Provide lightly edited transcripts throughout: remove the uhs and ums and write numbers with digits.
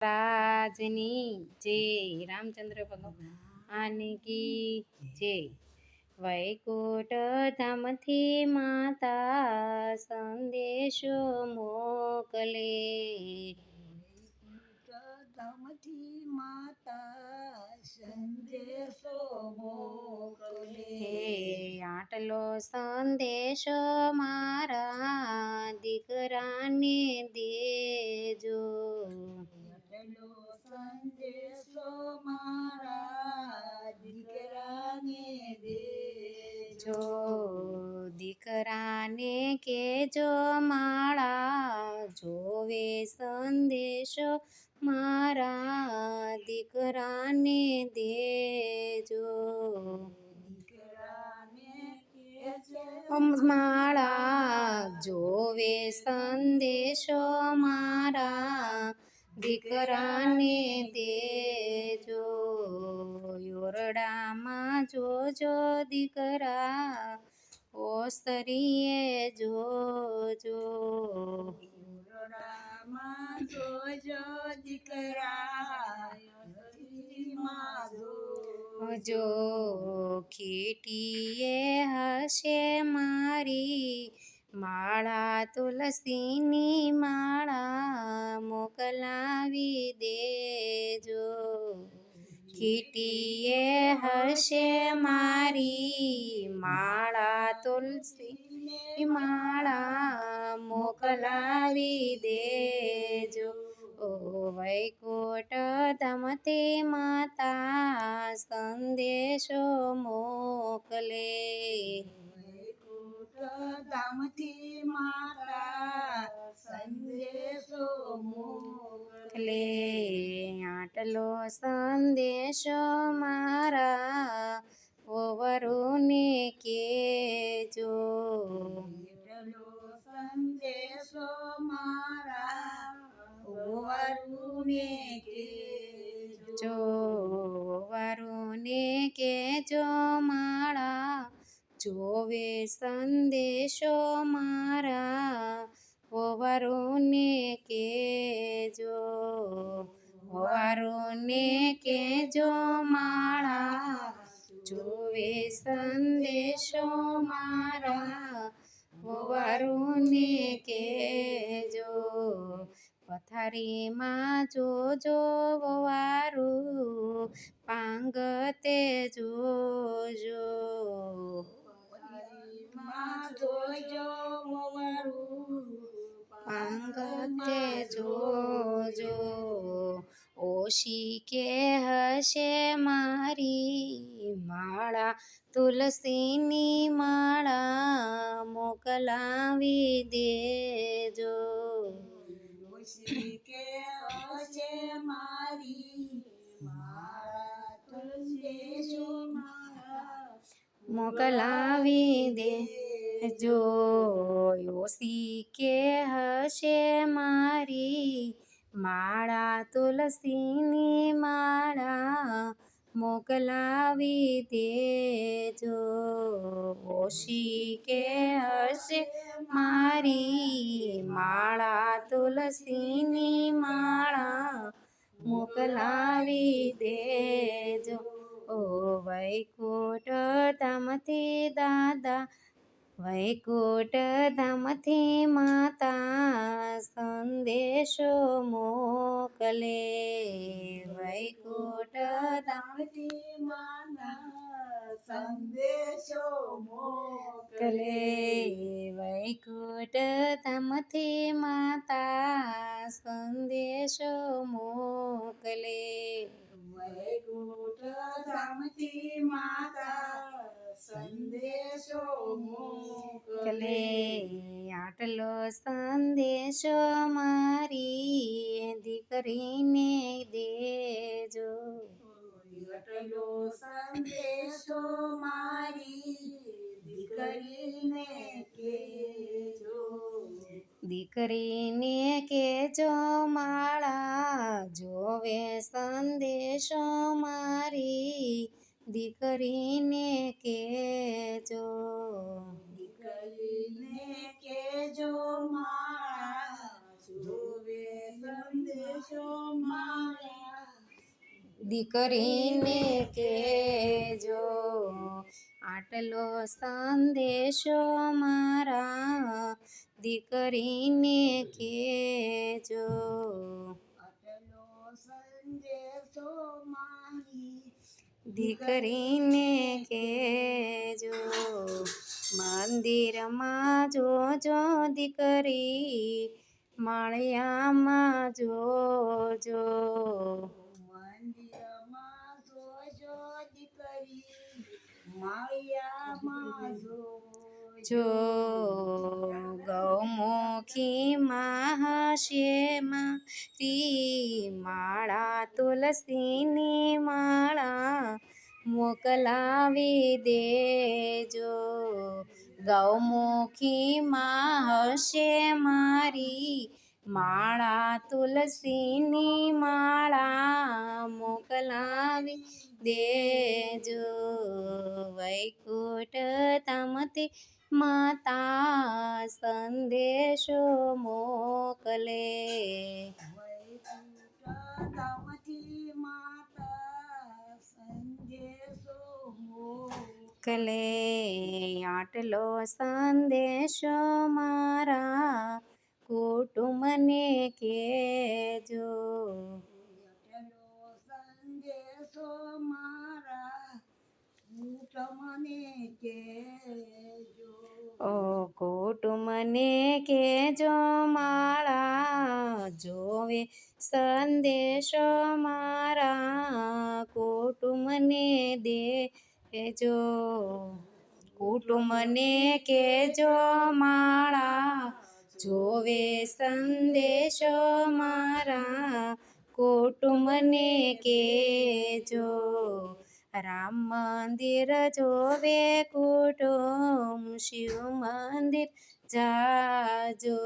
રાજની જય રામચંદ્ર ભગવાન કી જય વૈકુંઠ ધામથી માતા સંદેશો મોકલે ધામથી માતા સંદેશો મોકલે હે આટલો સંદેશો મારા દીકરાને દેજો આટલો સંદેશો મારા દીકરાને દેજો જો દીકરાને કેજો માળા જોવે સંદેશો મારા દીકરાને દેજો દીકરાને કહેજે માળા જોવે સંદેશો મારા દીકરાને દેજો યોરડામાં જોજો દીકરા ઓસરીએ જોજો યોરડામાં જોજો દીકરા યોરડીમાં જો ખીટીએ હશે મારી માળા તુલસીની માળા મોકલાવી દેજો ખીટીએ હશે મારી માળા તુલસીની માળા મોકલાવી દેજો ઓ વૈકુંઠ ધામથી માતા સંદેશો મોકલે ધામથી માતા સંદેશો મોકલે આટલો સંદેશો મારા વરુને કેજો એટલો સંદેશો મારા વરુને કેજો જો વરુને કેજો માળા જોવે સંદેશો મારા વરુને કેજો વરુને કેજો માળા જોવે સંદેશો મારા વરુને કેજો પથારીમાં જોજો વારું પાંગતે જોજો જોજો મોવારું પાંગતે જોજો ઓશી કે હશે મારી માળા તુલસીની માળા મોકલાવી દેજો કે હશે મારી મારા તુલસીશો મારા મોકલાવી દેજો ઓશી કે હશે મારી માળા તુલસીની માળા મોકલાવી દેજો ઓશી કે હશે મારી માળા તુલસીની માળા મોકલાવી દેજો ઓ વૈકુંઠ ધામથી દાદા વૈકુંઠ ધામથી માતા સંદેશો મોકલે વૈકુંઠ ધામથી માતા સંદેશો મોકલે વૈકુંઠ ધામથી માતા સંદેશો મોકલે વૈકુંઠ ધામથી માતા સંદેશો મોકલે આટલો સંદેશો મારી દીકરીને દેજો આટલો સંદેશો મારી દીકરીને કેજો દીકરીને કેજો માળા જોવે સંદેશો મારી દીકરીને કેજો દીકરીને કેજો માળા જોવે સંદેશો મારા દીકરીને કેજો, આટલો સંદેશો મારા દીકરીને કેજો. આટલો સંદેશો મારી દીકરીને કેજો, મંદિરમાં જોજો દીકરી, માળિયામાં જોજો. મંદિરમાં જોજો દીકરી, માળિયામાં જોજો. જો ગૌમુખીમાં હશે મારી માળા, તુલસીની માળા મોકલાવી દેજો. ગૌમુખીમાં હશે મારી માળા, તુલસીની માળા મોકલાવી દેજો. વૈકુંઠ ધામથી માતા સંદેશો મોકલે, વૈકુંઠ ધામથી માતા સંદેશો કલે. આટલો સંદેશો મારા કુટુંબને કેજો. આટલો સંદેશો મારા કુટુંબને કહેજો. ઓ કુટુંબને કેજો, માળા જોવે સંદેશો મારા કુટુંબને દેજો. કુટુંબને કેજો, માળા જોવે સંદેશો મારા કુટુંબને કેજો. રામ મંદિર જોવે કુટુંબ, શિવ મંદિર જાજો.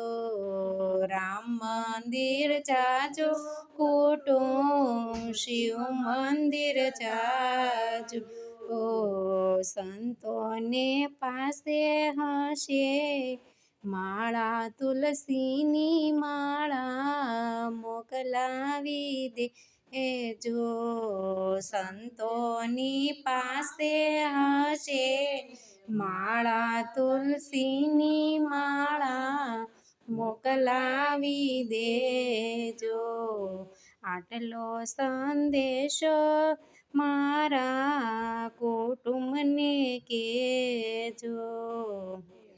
રામ મંદિર જાજો કુટુંબ, શિવ મંદિર જાજો. ઓ સંતોને પાસે હશે માળા, તુલસીની માળા મોકલાવી દેજો. સંતોની પાસે હશે માળા, તુલસીની માળા મોકલાવી દેજો. આટલો સંદેશો મારા કુટુંબને કેજો.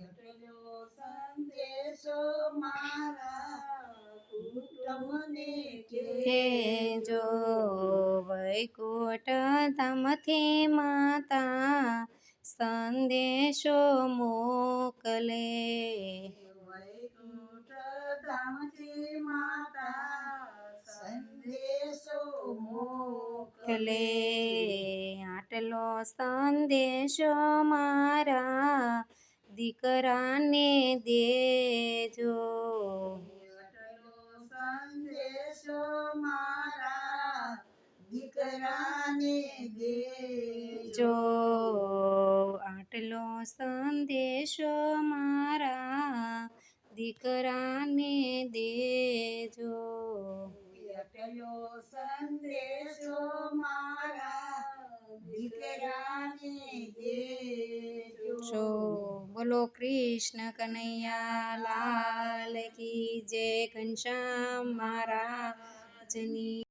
આટલો સંદેશો મારા કુટુંબને કેજો. વૈકુંઠ ધામથી માતા સંદેશો મોકલે, વૈકુંઠ ધામથી માતા સંદેશો કલે. આટલો સંદેશો મારા દીકરાને દેજો. આટલો સંદેશો મારા દીકરાને દેજો. જો આટલો સંદેશો મારા દીકરાને દેજો. આટલો સંદેશો મારા દીકરાને દેજો. જો બોલો કૃષ્ણ કનૈયા લાલ કી જય, ઘનશ્યામ મહારાજની